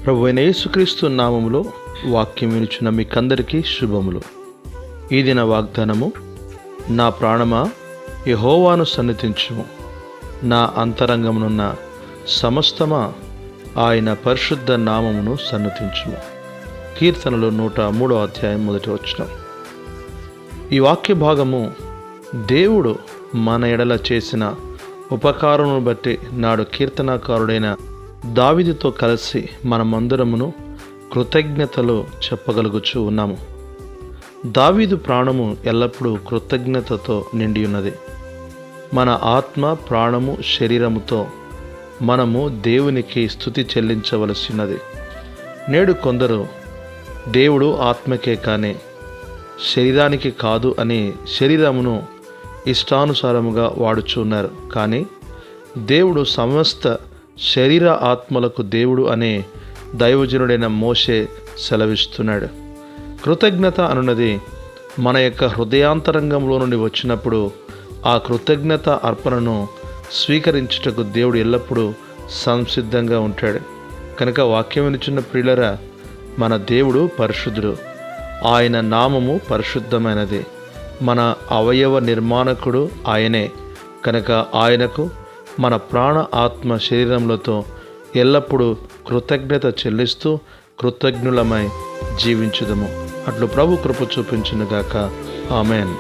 ప్రభువైన యేసుక్రీస్తు నామములో వాక్యం వినుచున్న మీకందరికీ శుభములు. ఈ దిన వాగ్దానము, నా ప్రాణమా యెహోవాను సన్నిధించుము, నా అంతరంగమునున్న సమస్తమా ఆయన పరిశుద్ధ నామమును సన్నిధించుము. కీర్తనలు 103వ అధ్యాయం 1వ వచనం. ఈ వాక్య భాగము దేవుడు మన ఎడల చేసిన ఉపకారమును బట్టి నాడు కీర్తనాకారుడైన దావీదుతో కలిసి మనమందరమును కృతజ్ఞతలు చెప్పగలుగుచూ ఉన్నాము. దావీదు ప్రాణము ఎల్లప్పుడూ కృతజ్ఞతతో నిండి ఉన్నది. మన ఆత్మ, ప్రాణము, శరీరముతో మనము దేవునికి స్తుతి చెల్లించవలసినది. నేడు కొందరు దేవుడు ఆత్మకే కానీ శరీరానికి కాదు అని శరీరమును ఇష్టానుసారముగా వాడుచున్నారు. కానీ దేవుడు సమస్త శరీర ఆత్మలకు దేవుడు అనే దైవజనుడైన మోషే సెలవిస్తున్నాడు. కృతజ్ఞత అనున్నది మన యొక్క హృదయాంతరంగంలో నుండి వచ్చినప్పుడు ఆ కృతజ్ఞత అర్పణను స్వీకరించుటకు దేవుడు ఎల్లప్పుడూ సంసిద్ధంగా ఉంటాడు. కనుక వాక్యం వినుచున్న ప్రియులరా, మన దేవుడు పరిశుద్ధుడు, ఆయన నామము పరిశుద్ధమైనది. మన అవయవ నిర్మాణకుడు ఆయనే. కనుక ఆయనకు మన ప్రాణ, ఆత్మ, శరీరములతో ఎల్లప్పుడూ కృతజ్ఞత చెల్లిస్తూ కృతజ్ఞులమై జీవించుదము. అట్లు ప్రభు కృప చూపించునుగాక. ఆమేన్.